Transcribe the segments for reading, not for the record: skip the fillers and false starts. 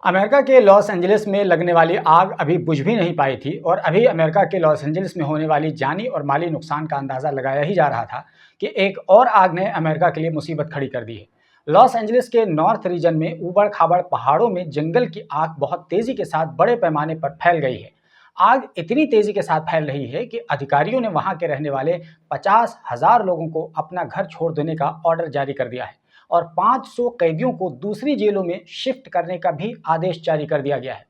America के Los Angeles में लगने वाली आग अभी बुझ भी नहीं पाई थी और अभी अमेरिका के लॉस एंजलिस में होने वाली जानी और माली नुकसान का अंदाज़ा लगाया ही जा रहा था कि एक और आग ने अमेरिका के लिए मुसीबत खड़ी कर दी है। लॉस एंजलिस के नॉर्थ रीजन में ऊबड़ खाबड़ पहाड़ों में जंगल की आग बहुत तेज़ी के साथ बड़े पैमाने पर फैल गई है। आग इतनी तेज़ी के साथ फैल रही है कि अधिकारियों ने वहां के रहने वाले 50,000 लोगों को अपना घर छोड़ देने का ऑर्डर जारी कर दिया है और 500 कैदियों को दूसरी जेलों में शिफ्ट करने का भी आदेश जारी कर दिया गया है।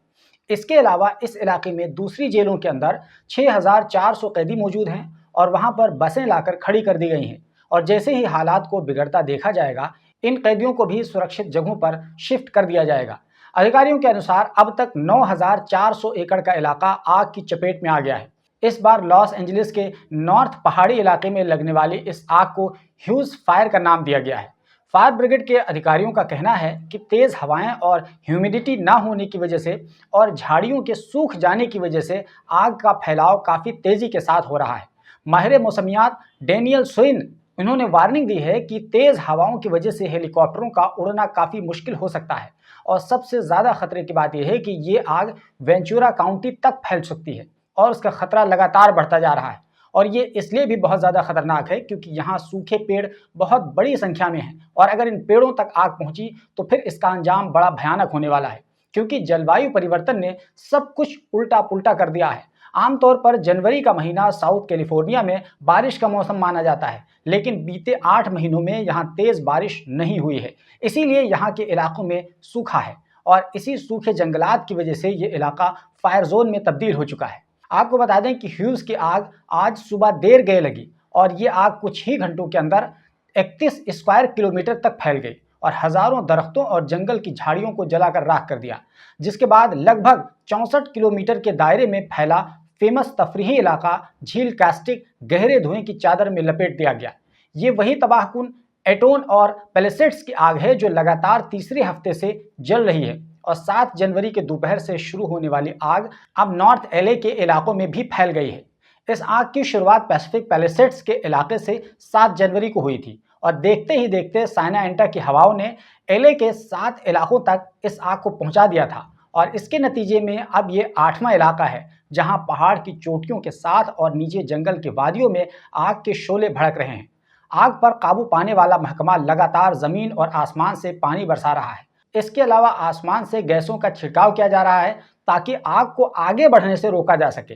इसके अलावा इस इलाके में दूसरी जेलों के अंदर 6,400 कैदी मौजूद हैं और वहां पर बसें लाकर खड़ी कर दी गई हैं और जैसे ही हालात को बिगड़ता देखा जाएगा, इन कैदियों को भी सुरक्षित जगहों पर शिफ्ट कर दिया जाएगा। अधिकारियों के अनुसार अब तक 9,400 एकड़ का इलाका आग की चपेट में आ गया है। इस बार लॉस एंजलिस के नॉर्थ पहाड़ी इलाके में लगने वाली इस आग को ह्यूज फायर का नाम दिया गया है। फायर ब्रिगेड के अधिकारियों का कहना है कि तेज हवाएं और ह्यूमिडिटी ना होने की वजह से और झाड़ियों के सूख जाने की वजह से आग का फैलाव काफ़ी तेजी के साथ हो रहा है। माहिर मौसमियात डेनियल सोइन उन्होंने वार्निंग दी है कि तेज हवाओं की वजह से हेलीकॉप्टरों का उड़ना काफ़ी मुश्किल हो सकता है और सबसे ज़्यादा खतरे की बात यह है कि ये आग वेंचुरा काउंटी तक फैल सकती है और उसका खतरा लगातार बढ़ता जा रहा है। और ये इसलिए भी बहुत ज़्यादा खतरनाक है क्योंकि यहाँ सूखे पेड़ बहुत बड़ी संख्या में हैं और अगर इन पेड़ों तक आग पहुंची तो फिर इसका अंजाम बड़ा भयानक होने वाला है क्योंकि जलवायु परिवर्तन ने सब कुछ उल्टा पुल्टा कर दिया है। आमतौर पर जनवरी का महीना साउथ कैलिफोर्निया में बारिश का मौसम माना जाता है, लेकिन बीते 8 महीनों में यहाँ तेज बारिश नहीं हुई है, इसीलिए यहाँ के इलाकों में सूखा है और इसी सूखे जंगलात की वजह से ये इलाका फायर जोन में तब्दील हो चुका है। आपको बता दें कि ह्यूज की आग आज सुबह देर गए लगी और ये आग कुछ ही घंटों के अंदर 31 स्क्वायर किलोमीटर तक फैल गई और हजारों दरख्तों और जंगल की झाड़ियों को जलाकर राख कर दिया, जिसके बाद लगभग 64 किलोमीटर के दायरे में फैला फेमस तफरीही इलाका झील कास्टिक गहरे धुएं की चादर में लपेट दिया गया। ये वही तबाहकुन एटोन और पैलिसेड्स की आग है जो लगातार तीसरे हफ्ते से जल रही है और 7 जनवरी के दोपहर से शुरू होने वाली आग अब नॉर्थ एलए के इलाकों में भी फैल गई है। इस आग की शुरुआत पैसिफिक पैलिसेड्स के इलाके से 7 जनवरी को हुई थी और देखते ही देखते साइना एंटा की हवाओं ने एलए के 7 इलाकों तक इस आग को पहुंचा दिया था और इसके नतीजे में अब ये 8वां इलाका है जहां पहाड़ की चोटियों के साथ और नीचे जंगल की वादियों में आग के शोले भड़क रहे हैं। आग पर काबू पाने वाला महकमा लगातार जमीन और आसमान से पानी बरसा रहा है। इसके अलावा आसमान से गैसों का छिड़काव किया जा रहा है ताकि आग को आगे बढ़ने से रोका जा सके।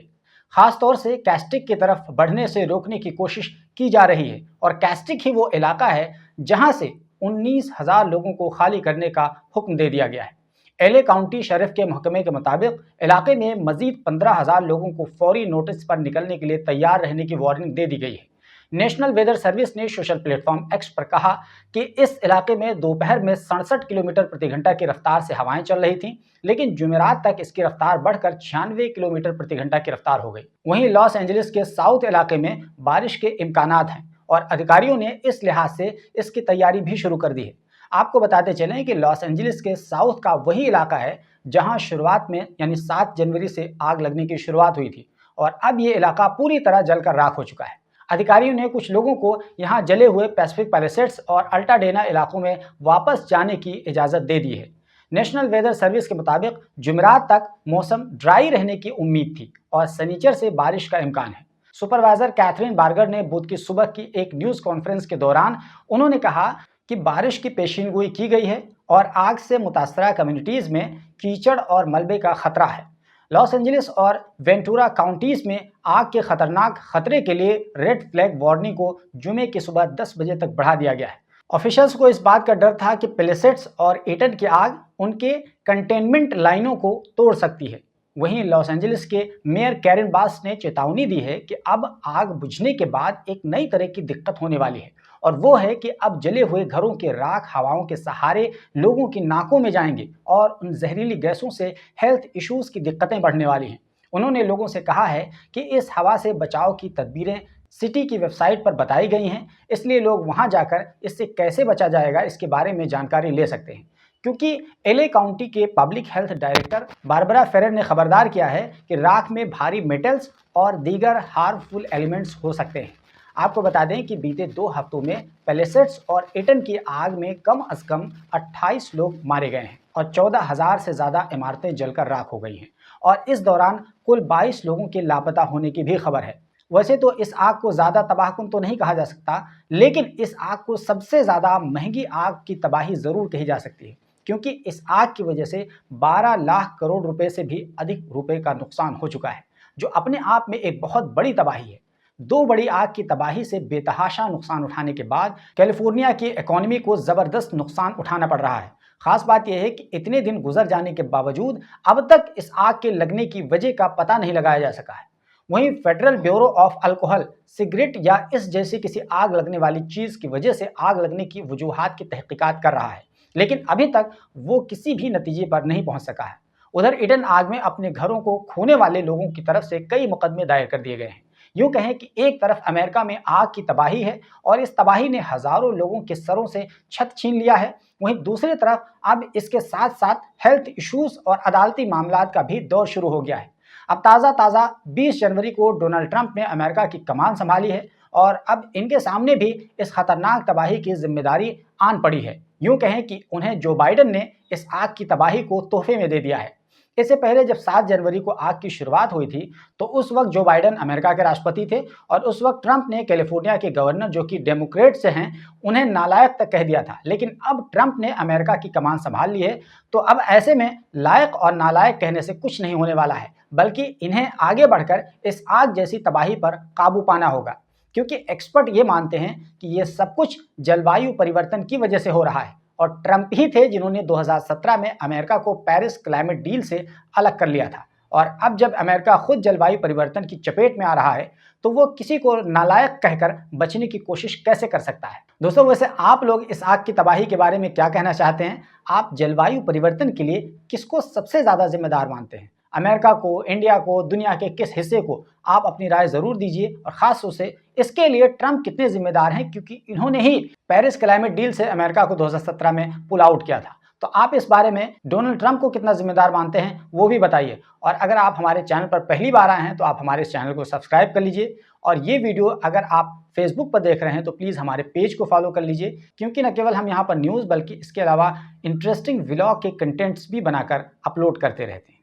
खासतौर से कैस्टिक की तरफ बढ़ने से रोकने की कोशिश की जा रही है और कैस्टिक ही वो इलाका है जहां से 19,000 लोगों को खाली करने का हुक्म दे दिया गया है। एलए काउंटी शरीफ के महकमे के मुताबिक इलाके में मजीद 15,000 लोगों को फौरी नोटिस पर निकलने के लिए तैयार रहने की वार्निंग दे दी गई है। नेशनल वेदर सर्विस ने सोशल प्लेटफॉर्म एक्स पर कहा कि इस इलाके में दोपहर में 67 किलोमीटर प्रति घंटा की रफ्तार से हवाएं चल रही थीं, लेकिन जुमेरात तक इसकी रफ्तार बढ़कर 96 किलोमीटर प्रति घंटा की रफ्तार हो गई। वहीं लॉस एंजलिस के साउथ इलाके में बारिश के इम्कानात हैं और अधिकारियों ने इस लिहाज से इसकी तैयारी भी शुरू कर दी है। आपको बताते चलें कि लॉस एंजलिस के साउथ का वही इलाका है जहां शुरुआत में यानी 7 जनवरी से आग लगने की शुरुआत हुई थी और अब ये इलाका पूरी तरह जलकर राख हो चुका है। अधिकारियों ने कुछ लोगों को यहां जले हुए पैसिफिक पैलिसेड्स और अल्टाडेना इलाकों में वापस जाने की इजाज़त दे दी है। नेशनल वेदर सर्विस के मुताबिक जुमेरात तक मौसम ड्राई रहने की उम्मीद थी और शनिचर से बारिश का इम्कान है। सुपरवाइजर कैथरीन बार्गर ने बुध की सुबह की एक न्यूज़ कॉन्फ्रेंस के दौरान उन्होंने कहा कि बारिश की पेशीनगोई की गई है और आग से मुतासरा कम्युनिटीज़ में कीचड़ और मलबे का खतरा है। लॉस एंजलिस और वेंटूरा काउंटीज में आग के खतरनाक खतरे के लिए रेड फ्लैग वार्निंग को जुमे की सुबह 10 बजे तक बढ़ा दिया गया है। ऑफिशियल्स को इस बात का डर था कि पैलिसेड्स और एटन की आग उनके कंटेनमेंट लाइनों को तोड़ सकती है। वहीं लॉस एंजलिस के मेयर कैरन बास ने चेतावनी दी है कि अब आग बुझने के बाद एक नई तरह की दिक्कत होने वाली है और वो है कि अब जले हुए घरों के राख हवाओं के सहारे लोगों की नाकों में जाएंगे और उन जहरीली गैसों से हेल्थ इश्यूज की दिक्कतें बढ़ने वाली हैं। उन्होंने लोगों से कहा है कि इस हवा से बचाव की तदबीरें सिटी की वेबसाइट पर बताई गई हैं, इसलिए लोग वहां जाकर इससे कैसे बचा जाएगा इसके बारे में जानकारी ले सकते हैं, क्योंकि एलए काउंटी के public health director Barbara Ferrer ने खबरदार किया है कि राख में भारी मेटल्स और दीगर हार्मफुल एलिमेंट्स हो सकते हैं। आपको बता दें कि बीते 2 हफ्तों में पैलेसेट्स और एटन की आग में कम से कम 28 लोग मारे गए हैं और 14,000 से ज़्यादा इमारतें जलकर राख हो गई हैं और इस दौरान कुल 22 लोगों के लापता होने की भी खबर है। वैसे तो इस आग को ज़्यादा तबाहकुन तो नहीं कहा जा सकता, लेकिन इस आग को सबसे ज़्यादा महंगी आग की तबाही ज़रूर कही जा सकती है, क्योंकि इस आग की वजह से 12 लाख करोड़ रुपए से भी अधिक रुपए का नुकसान हो चुका है, जो अपने आप में एक बहुत बड़ी तबाही है। 2 बड़ी आग की तबाही से बेतहाशा नुकसान उठाने के बाद कैलिफोर्निया की इकोनॉमी को ज़बरदस्त नुकसान उठाना पड़ रहा है। खास बात यह है कि इतने दिन गुजर जाने के बावजूद अब तक इस आग के लगने की वजह का पता नहीं लगाया जा सका है। वहीं federal bureau of alcohol, cigarette या इस जैसी किसी आग लगने वाली चीज की वजह से आग लगने की वजूहात की तहकीकात कर रहा है, लेकिन अभी तक वो किसी भी नतीजे पर नहीं पहुंच सका है। उधर ईडन आग में अपने घरों को खोने वाले लोगों की तरफ से कई मुकदमे दायर कर दिए गए हैं। यूं कहें कि एक तरफ अमेरिका में आग की तबाही है और इस तबाही ने हजारों लोगों के सरों से छत छीन लिया है, वहीं दूसरी तरफ अब इसके साथ साथ हेल्थ इश्यूज और अदालती मामलात का भी दौर शुरू हो गया है। अब ताज़ा 20 जनवरी को डोनाल्ड ट्रंप ने अमेरिका की कमान संभाली है और अब इनके सामने भी इस खतरनाक तबाही की जिम्मेदारी आन पड़ी है। यूं कहें कि उन्हें जो बाइडन ने इस आग की तबाही को तोहफे में दे दिया है। इससे पहले जब 7 जनवरी को आग की शुरुआत हुई थी, तो उस वक्त जो बाइडन अमेरिका के राष्ट्रपति थे और उस वक्त ट्रंप ने कैलिफोर्निया के गवर्नर, जो कि डेमोक्रेट से हैं, उन्हें नालायक तक कह दिया था। लेकिन अब ट्रंप ने अमेरिका की कमान संभाल ली है, तो अब ऐसे में लायक और नालायक कहने से कुछ नहीं होने वाला है, बल्कि इन्हें आगे बढ़कर इस आग जैसी तबाही पर काबू पाना होगा, क्योंकि एक्सपर्ट ये मानते हैं कि ये सब कुछ जलवायु परिवर्तन की वजह से हो रहा है और ट्रंप ही थे जिन्होंने 2017 में अमेरिका को पेरिस क्लाइमेट डील से अलग कर लिया था। और अब जब अमेरिका खुद जलवायु परिवर्तन की चपेट में आ रहा है, तो वो किसी को नालायक कहकर बचने की कोशिश कैसे कर सकता है। दोस्तों, वैसे आप लोग इस आग की तबाही के बारे में क्या कहना चाहते हैं? आप जलवायु परिवर्तन के लिए किसको सबसे ज़्यादा जिम्मेदार मानते हैं? अमेरिका को, इंडिया को, दुनिया के किस हिस्से को? आप अपनी राय ज़रूर दीजिए और ख़ास तौर से इसके लिए ट्रंप कितने जिम्मेदार हैं, क्योंकि इन्होंने ही पेरिस क्लाइमेट डील से अमेरिका को 2017 में पुल आउट किया था। तो आप इस बारे में डोनाल्ड ट्रंप को कितना जिम्मेदार मानते हैं, वो भी बताइए। और अगर आप हमारे चैनल पर पहली बार आए हैं तो आप हमारे इस चैनल को सब्सक्राइब कर लीजिए और ये वीडियो अगर आप फेसबुक पर देख रहे हैं तो प्लीज़ हमारे पेज को फॉलो कर लीजिए, क्योंकि न केवल हम यहाँ पर न्यूज़ बल्कि इसके अलावा इंटरेस्टिंग व्लॉग के कंटेंट्स भी बनाकर अपलोड करते रहते हैं।